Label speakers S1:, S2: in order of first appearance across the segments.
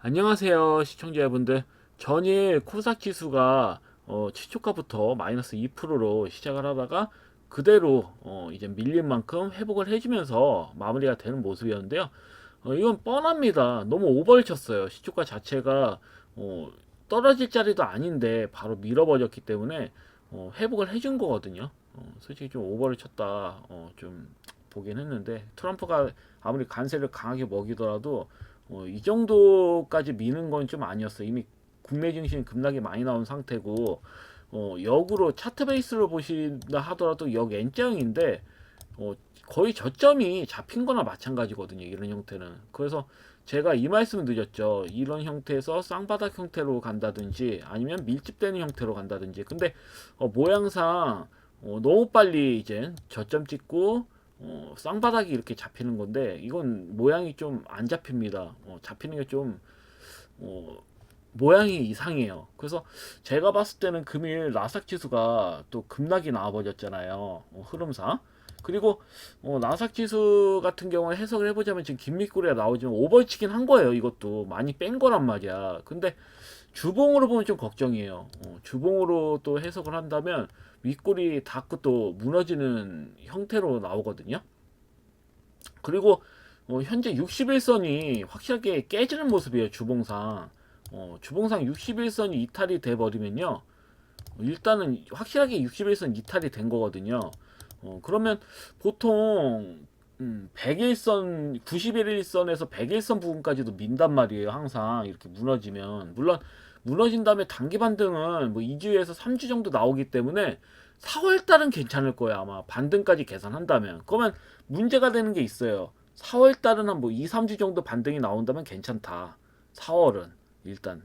S1: 안녕하세요 시청자분들. 전일 코스닥 지수가 최초가부터 마이너스 2%로 시작을 하다가 그대로 이제 밀린 만큼 회복을 해주면서 마무리가 되는 모습이었는데요. 이건 뻔합니다. 너무 오버를 쳤어요. 시초가 자체가 떨어질 자리도 아닌데 바로 밀어버렸기 때문에 회복을 해준 거거든요. 솔직히 좀 오버를 쳤다 좀 보긴 했는데, 트럼프가 아무리 관세를 강하게 먹이더라도 이 정도까지 미는 건 좀 아니었어요. 이미 국내 증시는 급락이 많이 나온 상태고, 역으로 차트 베이스로 보신다 하더라도 역 N자형인데 거의 저점이 잡힌 거나 마찬가지거든요. 이런 형태는. 그래서 제가 이 말씀을 드렸죠. 이런 형태에서 쌍바닥 형태로 간다든지 아니면 밀집되는 형태로 간다든지. 근데 모양상 너무 빨리 이제 저점 찍고 쌍바닥이 이렇게 잡히는 건데, 이건 모양이 좀 안 잡힙니다. 잡히는 게 좀 모양이 이상해요. 그래서 제가 봤을 때는 금일 나스닥 지수가 또 급락이 나와버렸잖아요. 흐름상. 그리고 나스닥 지수 같은 경우에 해석을 해보자면 지금 긴밀꼬리가 나오지만 오버치긴 한 거예요. 이것도 많이 뺀 거란 말이야. 근데 주봉으로 보면 좀 걱정이에요. 주봉으로 또 해석을 한다면 윗골이 닿고 또 무너지는 형태로 나오거든요. 그리고 현재 61선이 확실하게 깨지는 모습이에요. 주봉상. 주봉상 61선이 이탈이 돼 버리면요, 일단은 확실하게 61선 이탈이 된 거거든요. 그러면 보통 101선, 91일선에서 101선 부분까지도 민단 말이에요. 항상 이렇게 무너지면. 물론 무너진 다음에 단기 반등은 뭐 2주에서 3주 정도 나오기 때문에 4월 달은 괜찮을 거예요. 아마 반등까지 계산한다면. 그러면 문제가 되는 게 있어요. 4월 달은 한 뭐 2, 3주 정도 반등이 나온다면 괜찮다. 4월은 일단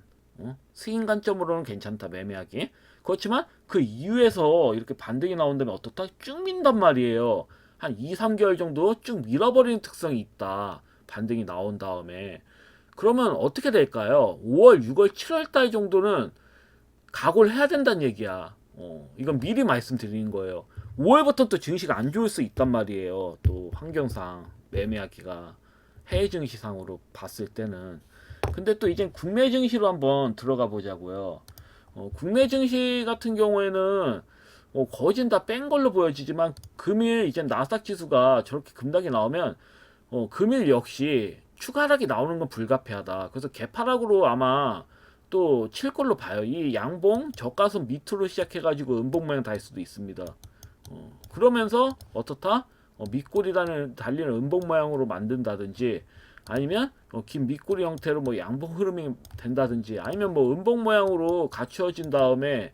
S1: 스윙 관점으로는 괜찮다. 매매하기. 그렇지만 그 이후에서 이렇게 반등이 나온다면 어떻다? 쭉 민단 말이에요. 한 2, 3개월 정도 쭉 밀어버리는 특성이 있다. 반등이 나온 다음에. 그러면 어떻게 될까요? 5월, 6월, 7월 달 정도는 각오를 해야 된다는 얘기야. 이건 미리 말씀드리는 거예요. 5월부터 또 증시가 안 좋을 수 있단 말이에요. 또 환경상 매매하기가 해외 증시상으로 봤을 때는. 근데 또 이제 국내 증시로 한번 들어가 보자고요. 국내 증시 같은 경우에는 거진 다 뺀 걸로 보여지지만 금일 이제 나스닥 지수가 저렇게 급락이 나오면 금일 역시 추가 하락이 나오는 건 불가피하다. 그래서 개파락으로 아마 또 칠 걸로 봐요. 이 양봉 저가선 밑으로 시작해가지고 음봉 모양 달 수도 있습니다. 그러면서 어떻다? 밑골이라는 달리는 음봉 모양으로 만든다든지, 아니면 긴 밑골이 형태로 뭐 양봉 흐름이 된다든지, 아니면 뭐 음봉 모양으로 갖추어진 다음에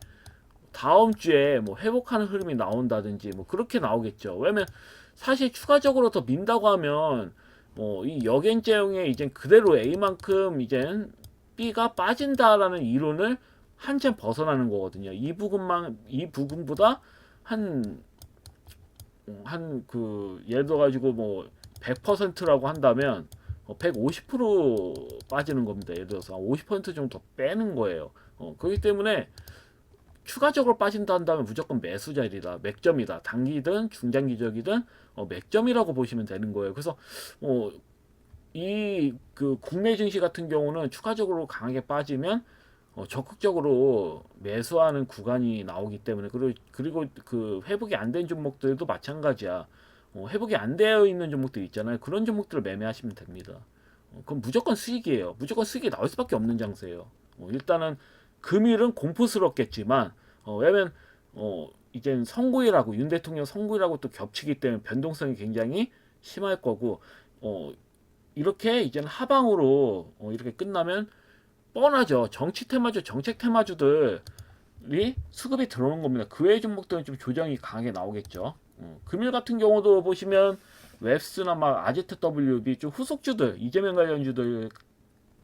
S1: 다음 주에 뭐 회복하는 흐름이 나온다든지, 뭐 그렇게 나오겠죠. 왜냐면 사실 추가적으로 더 민다고 하면 이 역N자형의 이제 그대로 A만큼 이제 B가 빠진다라는 이론을 한참 벗어나는 거거든요. 이 부분보다 한 예를 들어 가지고 뭐 100%라고 한다면 150% 빠지는 겁니다. 예를 들어서 50% 정도 더 빼는 거예요. 그렇기 때문에 추가적으로 빠진다 한다면 무조건 매수 자리다, 맥점이다. 단기든 중장기적이든 맥점이라고 보시면 되는 거예요. 그래서 이 그 국내 증시 같은 경우는 추가적으로 강하게 빠지면 적극적으로 매수하는 구간이 나오기 때문에, 그리고 그 회복이 안 된 종목들도 마찬가지야. 회복이 안 되어 있는 종목들 있잖아요. 그런 종목들을 매매하시면 됩니다. 그럼 무조건 수익이에요. 무조건 수익이 나올 수밖에 없는 장세예요. 일단은 금일은 공포스럽겠지만 왜냐면 이젠 선고일하고 윤 대통령 선고일하고 또 겹치기 때문에 변동성이 굉장히 심할 거고, 이렇게 이제는 하방으로 이렇게 끝나면 뻔하죠. 정치 테마주, 정책 테마주들이 수급이 들어오는 겁니다. 그 외의 종목들은 좀 조정이 강하게 나오겠죠. 금일 같은 경우도 보시면 웹스나 막 아제트 WB 좀 후속주들, 이재명 관련주들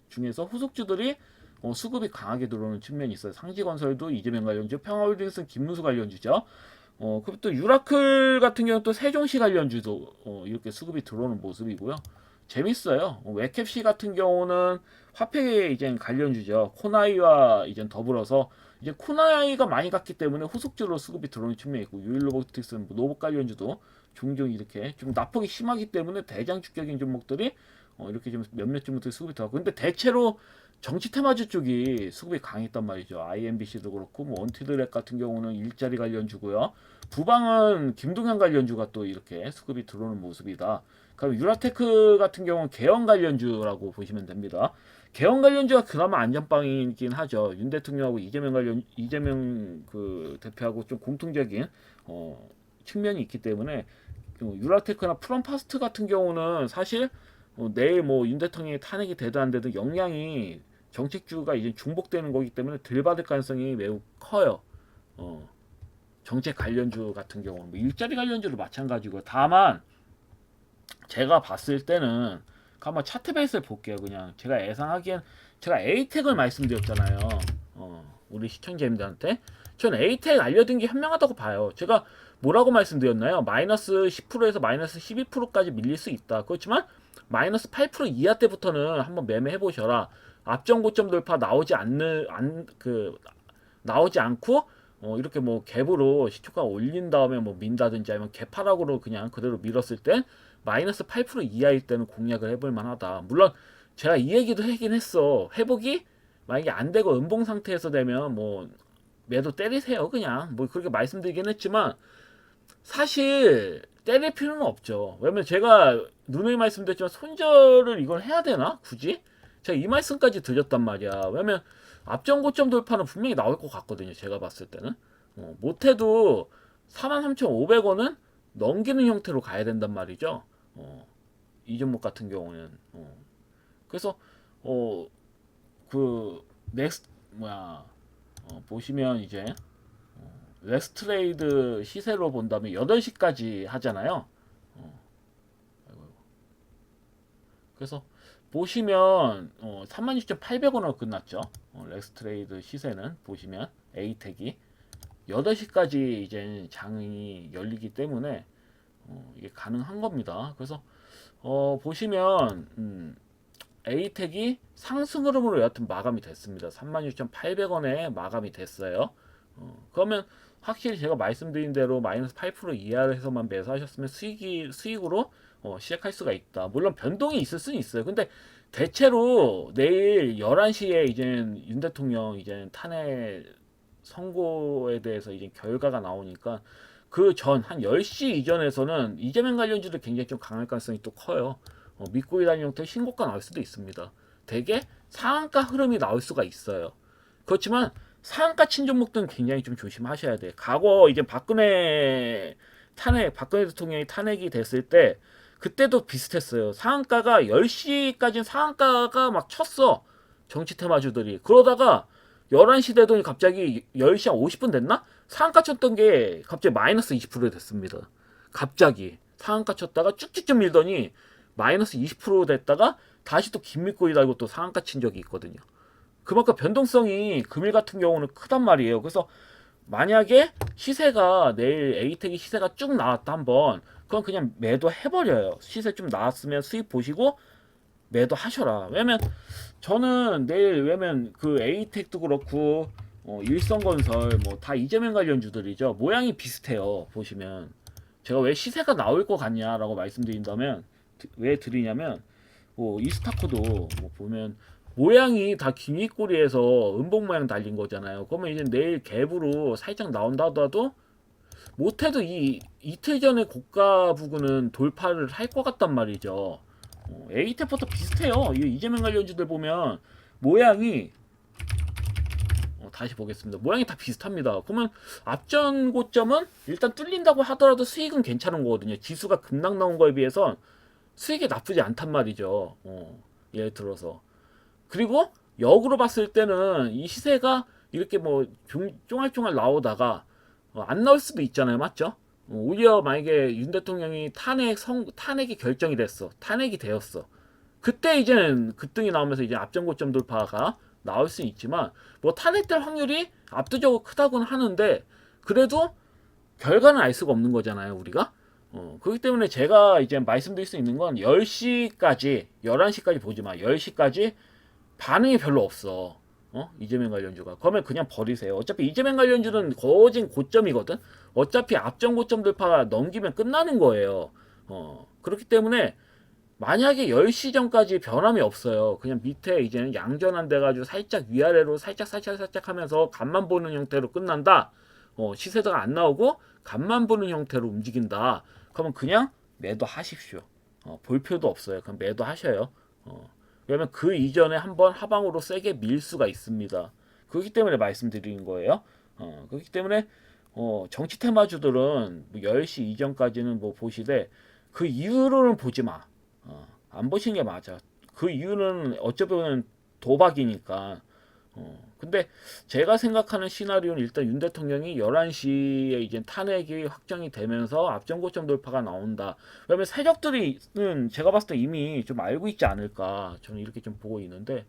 S1: 중에서 후속주들이 수급이 강하게 들어오는 측면이 있어요. 상지건설도 이재명 관련주, 평화홀딩스는 김문수 관련주죠. 그리고 또 유라클 같은 경우는 또 세종시 관련주도 이렇게 수급이 들어오는 모습이고요. 재밌어요. 웹캡시 같은 경우는 화폐에 이제 관련주죠. 코나이와 이제 더불어서 이제 코나이가 많이 갔기 때문에 후속주로 수급이 들어오는 측면이 있고 유일로보틱스는 뭐 노봇 관련주도 종종 이렇게 좀 낙폭이 심하기 때문에 대장주격인 종목들이 이렇게 좀 몇몇 종목들이 수급이 들어가고 근데 대체로 정치 테마주 쪽이 수급이 강했단 말이죠. IMBC도 그렇고 뭐 원티드랩 같은 경우는 일자리 관련주고요. 부방은 김동현 관련주가 또 이렇게 수급이 들어오는 모습이다. 그럼 유라테크 같은 경우는 개헌 관련주라고 보시면 됩니다. 개헌 관련주가 그나마 안전빵이긴 하죠. 윤 대통령하고 이재명 그 대표하고 좀 공통적인 측면이 있기 때문에 유라테크나 프롬파스트 같은 경우는 사실 내일 뭐 윤 대통령이 탄핵이 되든 안 되든 영향이 정책주가 이제 중복되는 거기 때문에 덜 받을 가능성이 매우 커요. 정책 관련주 같은 경우는 뭐 일자리 관련주도 마찬가지고 다만 제가 봤을 때는 한번 차트 베이스를 볼게요. 그냥 제가 예상하기엔 제가 에이텍을 말씀드렸잖아요. 우리 시청자님들한테 저는 에이텍 알려드린 게 현명하다고 봐요. 제가 뭐라고 말씀드렸나요? 마이너스 10%에서 마이너스 12%까지 밀릴 수 있다. 그렇지만 마이너스 8% 이하 때부터는 한번 매매해 보셔라. 앞전 고점 돌파 나오지 않고 이렇게 뭐 갭으로 시초가 올린 다음에 뭐 민다든지 아니면 갭하락으로 그냥 그대로 밀었을 땐 마이너스 8% 이하일 때는 공략을 해볼 만하다. 물론 제가 이 얘기도 하긴 했어. 회복이 만약에 안 되고 음봉 상태에서 되면 뭐 매도 때리세요. 그냥 뭐 그렇게 말씀드리긴 했지만 사실 때릴 필요는 없죠. 왜냐면 제가 누누이 말씀드렸지만 손절을 이걸 해야 되나? 굳이? 제가 이 말씀까지 드렸단 말이야. 왜냐면 앞전 고점 돌파는 분명히 나올 것 같거든요. 제가 봤을 때는. 못해도 43,500원은 넘기는 형태로 가야 된단 말이죠. 이 종목 같은 경우는. 그래서 그 넥스트 보시면 이제 렉스트레이드 시세로 본다면 8시까지 하잖아요. 그래서 보시면 36,800원으로 끝났죠. 렉스트레이드 시세는 보시면 에이텍이 8시까지 이제 장이 열리기 때문에 이게 가능한 겁니다. 그래서 보시면 에이텍이 상승 흐름으로 여하튼 마감이 됐습니다. 36,800원에 마감이 됐어요. 그러면 확실히 제가 말씀드린 대로 마이너스 8% 이하에서만 매수하셨으면 수익으로 시작할 수가 있다. 물론 변동이 있을 수는 있어요. 근데 대체로 내일 11시에 이제 윤 대통령 이제 탄핵 선고에 대해서 이제 결과가 나오니까 그 전 한 10시 이전에서는 이재명 관련주도 굉장히 좀 강할 가능성이 또 커요. 믿고 일하는 형태의 신고가 나올 수도 있습니다. 대개 상한가 흐름이 나올 수가 있어요. 그렇지만 상한가 친 종목들은 굉장히 좀 조심하셔야 돼. 과거 이제 박근혜 대통령이 탄핵이 됐을 때 그때도 비슷했어요. 상한가가 10시까지는 상한가가 막 쳤어. 정치 테마주들이. 그러다가 11시 되더니 갑자기 10시 한 50분 됐나? 상한가 쳤던 게 갑자기 마이너스 20% 됐습니다. 갑자기 상한가 쳤다가 쭉쭉 좀 밀더니 마이너스 20% 됐다가 다시 또 김밀고이 달고 또 상한가 친 적이 있거든요. 그만큼 변동성이 금일 같은 경우는 크단 말이에요. 그래서 만약에 시세가 내일 에이텍이 시세가 쭉 나왔다 한번 그건 그냥 매도 해버려요. 시세 좀 나왔으면 수익 보시고 매도 하셔라. 왜냐면 저는 내일 왜냐면 그 에이텍도 그렇고 일성건설 뭐 다 이재명 관련주들이죠. 모양이 비슷해요. 보시면 제가 왜 시세가 나올 것 같냐라고 말씀드린다면 왜 드리냐면 뭐 이스타코도 뭐 보면 모양이 다 기니꼬리에서 음봉 모양 달린 거잖아요. 그러면 이제 내일 갭으로 살짝 나온다 하더라도 못해도 이 이틀 전에 고가 부근은 돌파를 할 것 같단 말이죠. 에이테포도 비슷해요. 이 이재명 관련주들 보면 모양이 다시 보겠습니다. 모양이 다 비슷합니다. 그러면 앞전 고점은 일단 뚫린다고 하더라도 수익은 괜찮은 거거든요. 지수가 급락 나온 거에 비해서 수익이 나쁘지 않단 말이죠. 예를 들어서. 그리고 역으로 봤을 때는 이 시세가 이렇게 뭐 쫑알쫑알 나오다가 안 나올 수도 있잖아요. 맞죠? 오히려 만약에 윤 대통령이 탄핵이 결정이 됐어. 탄핵이 되었어. 그때 이제는 급등이 나오면서 이제 앞전 고점 돌파가 나올 수 있지만 뭐 탄핵될 확률이 압도적으로 크다고는 하는데 그래도 결과는 알 수가 없는 거잖아요. 우리가 그렇기 때문에 제가 이제 말씀드릴 수 있는 건 10시까지, 11시까지 보지 마. 10시까지 반응이 별로 없어. 이재명 관련주가. 그러면 그냥 버리세요. 어차피 이재명 관련주는 거진 고점이거든. 어차피 앞전 고점 돌파 넘기면 끝나는 거예요. 그렇기 때문에 만약에 10시 전까지 변함이 없어요. 그냥 밑에 이제는 양전환 돼가지고 살짝 위아래로 살짝 하면서 간만 보는 형태로 끝난다. 시세가 안 나오고 간만 보는 형태로 움직인다. 그러면 그냥 매도하십시오. 볼 필요도 없어요. 그럼 매도하셔요. 왜냐면 그 이전에 한번 하방으로 세게 밀 수가 있습니다. 그렇기 때문에 말씀드리는 거예요. 그렇기 때문에 정치 테마주들은 뭐 10시 이전까지는 뭐 보시되 그 이후로는 보지 마. 안 보시는 게 맞아. 그 이유는 어쩌면 도박이니까. 근데 제가 생각하는 시나리오는 일단 윤 대통령이 11시에 이제 탄핵이 확정이 되면서 앞전고점 돌파가 나온다. 왜냐면 세력들이는 제가 봤을 때 이미 좀 알고 있지 않을까. 저는 이렇게 좀 보고 있는데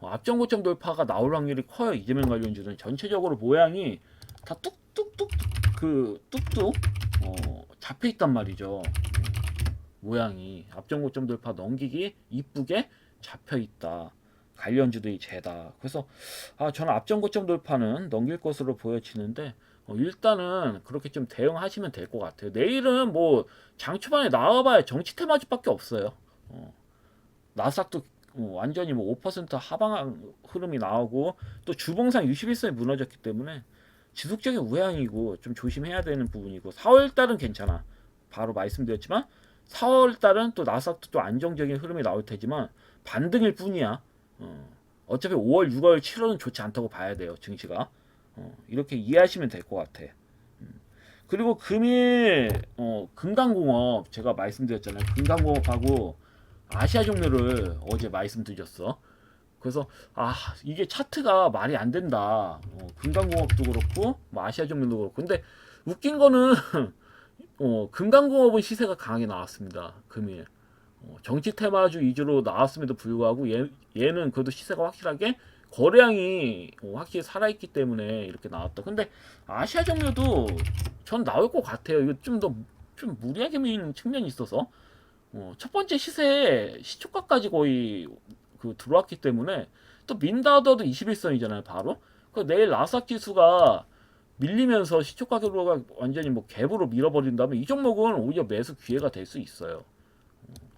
S1: 앞전고점 돌파가 나올 확률이 커요. 이재명 관련주는 전체적으로 모양이 다 뚝뚝뚝 뚝뚝 잡혀 있단 말이죠. 모양이 앞전고점 돌파 넘기기 이쁘게 잡혀 있다. 관련주들이 죄다. 그래서 저는 앞전고점 돌파는 넘길 것으로 보여지는데 일단은 그렇게 좀 대응하시면 될 것 같아요. 내일은 뭐 장 초반에 나와봐야 정치 테마주밖에 없어요. 나스닥도 완전히 뭐 5% 하방 흐름이 나오고 또 주봉상 61선이 무너졌기 때문에 지속적인 우향이고 좀 조심해야 되는 부분이고 4월달은 괜찮아. 바로 말씀드렸지만 4월달은 또 나스닥도 또 안정적인 흐름이 나올 테지만 반등일 뿐이야. 어차피 5월, 6월, 7월은 좋지 않다고 봐야 돼요. 증시가. 이렇게 이해하시면 될 것 같아. 그리고 금일 금강공업 제가 말씀드렸잖아요. 금강공업하고 아시아종료를 어제 말씀드렸어. 그래서 이게 차트가 말이 안 된다. 금강공업도 그렇고 뭐 아시아종료도 그렇고. 근데 웃긴 거는 금강공업은 시세가 강하게 나왔습니다. 금일. 정치 테마주 위주로 나왔음에도 불구하고 얘는 그래도 시세가 확실하게 거래량이 확실히 살아있기 때문에 이렇게 나왔다. 근데 아시아 종류도 전 나올 것 같아요. 이거 좀 무리하게 미는 측면이 있어서 첫 번째 시초가까지 거의 들어왔기 때문에 또 민다 하더라도 21선이잖아요. 바로 내일 나스닥 지수가 밀리면서 시초가격으로가 완전히 뭐 갭으로 밀어버린다면 이 종목은 오히려 매수 기회가 될 수 있어요.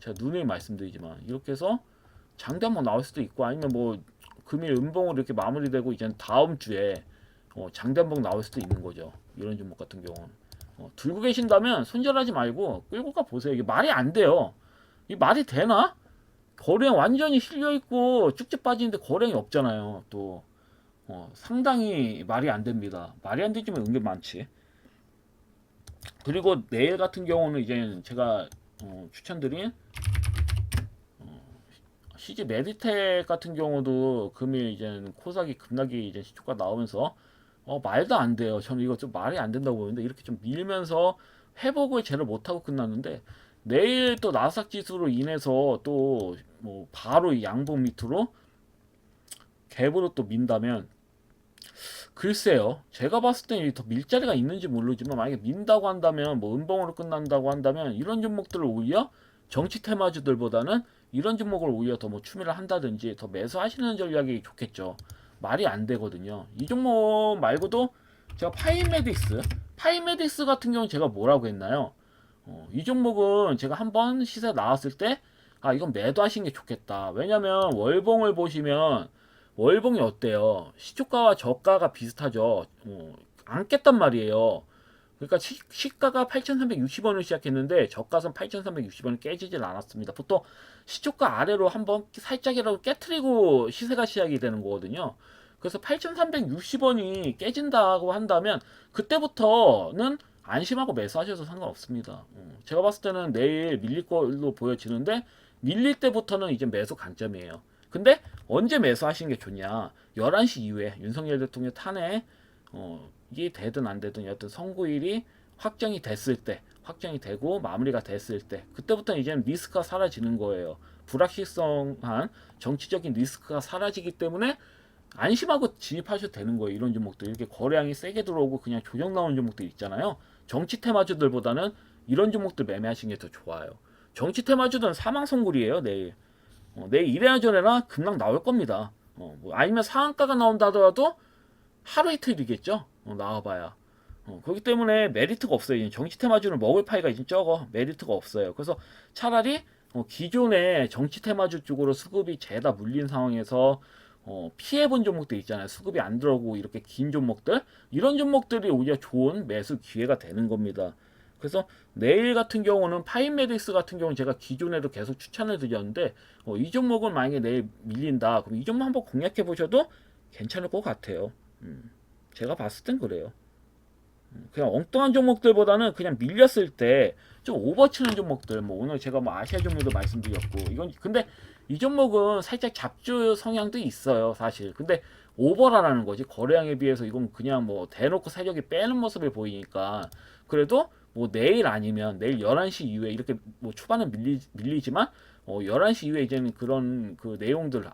S1: 제가 누누이 말씀드리지만 이렇게 해서 장대 한번 나올 수도 있고 아니면 뭐 금일 음봉으로 이렇게 마무리되고 이제 다음 주에 장대 한번 나올 수도 있는 거죠. 이런 종목 같은 경우는 들고 계신다면 손절하지 말고 끌고 가 보세요. 이게 말이 안 돼요. 이 말이 되나? 거래량 완전히 실려 있고 쭉쭉 빠지는데 거래량이 없잖아요. 또 상당히 말이 안 됩니다. 말이 안 되지만 은근 많지. 그리고 내일 같은 경우는 이제 제가 추천드린 CG 메디텍 같은 경우도 금일 이제 코사기 급락이 이제 시초가 나오면서 말도 안 돼요. 저는 이거 좀 말이 안 된다고 보는데 이렇게 좀 밀면서 회복을 제대로 못하고 끝났는데 내일 또 나스닥 지수로 인해서 또 뭐 바로 양봉 밑으로 갭으로 또 민다면 글쎄요. 제가 봤을 때는 더 밀자리가 있는지 모르지만 만약에 민다고 한다면 뭐 음봉으로 끝난다고 한다면 이런 종목들을 오히려 정치 테마주들보다는 이런 종목을 오히려 더 뭐 추미를 한다든지 더 매수하시는 전략이 좋겠죠. 말이 안 되거든요. 이 종목 말고도 제가 파이메딕스 같은 경우는 제가 뭐라고 했나요? 이 종목은 제가 한번 시세 나왔을 때 이건 매도하시는 게 좋겠다. 왜냐면 월봉을 보시면 월봉이 어때요? 시초가와 저가가 비슷하죠. 안 깼단 말이에요. 그러니까 시가가 8,360원을 시작했는데 저가선 8,360원을 깨지질 않았습니다. 보통 시초가 아래로 한번 살짝이라도 깨트리고 시세가 시작이 되는 거거든요. 그래서 8,360원이 깨진다고 한다면 그때부터는 안심하고 매수하셔도 상관없습니다. 제가 봤을 때는 내일 밀릴 걸로 보여지는데 밀릴 때부터는 이제 매수 관점이에요. 근데 언제 매수하시는 게 좋냐? 11시 이후에 윤석열 대통령 탄핵 이게 되든 안 되든 여튼 선고일이 확정이 됐을 때, 확정이 되고 마무리가 됐을 때 그때부터 이제 리스크가 사라지는 거예요. 불확실성한 정치적인 리스크가 사라지기 때문에 안심하고 진입하셔도 되는 거예요. 이런 종목들 이렇게 거래량이 세게 들어오고 그냥 조정 나오는 종목들 있잖아요. 정치 테마주들보다는 이런 종목들 매매하시는 게 더 좋아요. 정치 테마주들은 사망 선물이에요. 내일. 내일 이래나 저래나 급락 나올 겁니다. 뭐 아니면 상한가가 나온다 하더라도 하루 이틀이겠죠. 나와봐야. 그렇기 때문에 메리트가 없어요. 정치 테마주는 먹을 파이가 이제 적어. 메리트가 없어요. 그래서 차라리 기존의 정치 테마주 쪽으로 수급이 죄다 물린 상황에서 피해본 종목들 있잖아요. 수급이 안 들어오고 이렇게 긴 종목들, 이런 종목들이 오히려 좋은 매수 기회가 되는 겁니다. 그래서 내일 같은 경우는 파인메디스 같은 경우는 제가 기존에도 계속 추천을 드렸는데 이 종목은 만약에 내일 밀린다 그럼 이 종목 한번 공략해 보셔도 괜찮을 것 같아요. 제가 봤을 땐 그래요. 그냥 엉뚱한 종목들보다는 그냥 밀렸을 때 좀 오버치는 종목들, 뭐 오늘 제가 뭐 아시아 종목도 말씀드렸고, 이건 근데 이 종목은 살짝 잡주 성향도 있어요 사실. 근데 오버라는 거지. 거래량에 비해서 이건 그냥 뭐 대놓고 세력이 빼는 모습을 보이니까. 그래도 뭐 내일 아니면 내일 11시 이후에 이렇게 뭐 초반에 밀리지만 11시 이후에 이제는 그런 그 내용들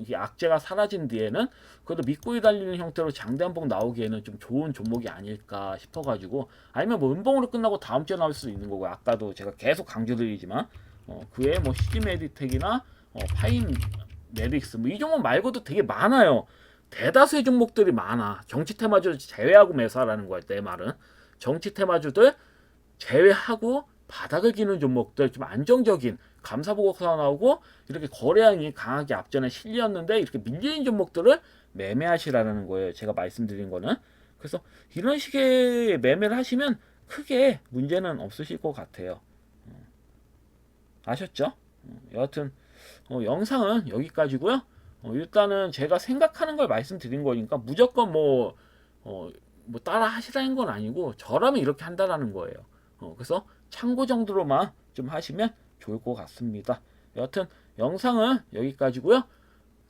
S1: 이 악재가 사라진 뒤에는 그래도 밑꼬리 달리는 형태로 장대 한봉 나오기에는 좀 좋은 종목이 아닐까 싶어가지고, 아니면 뭐 은봉으로 끝나고 다음 주에 나올 수도 있는 거고, 아까도 제가 계속 강조드리지만 그 외에 뭐 시지메디텍이나 파인 메딕스 뭐 이 종목 말고도 되게 많아요. 대다수의 종목들이 많아. 정치 테마주를 제외하고 매수하라는 거야. 내 말은 정치 테마주들 제외하고 바닥을 기는 종목들, 좀 안정적인 감사보고서 나오고 이렇게 거래량이 강하게 앞전에 실렸는데 이렇게 밀리는 종목들을 매매하시라는 거예요. 제가 말씀드린 거는. 그래서 이런 식의 매매를 하시면 크게 문제는 없으실 것 같아요. 아셨죠? 여하튼 영상은 여기까지고요. 일단은 제가 생각하는 걸 말씀드린 거니까 무조건 뭐 따라 하시라는 건 아니고 저라면 이렇게 한다라는 거예요. 그래서 참고 정도로만 좀 하시면 좋을 것 같습니다. 여하튼 영상은 여기까지고요.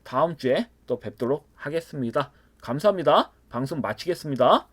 S1: 다음 주에 또 뵙도록 하겠습니다. 감사합니다. 방송 마치겠습니다.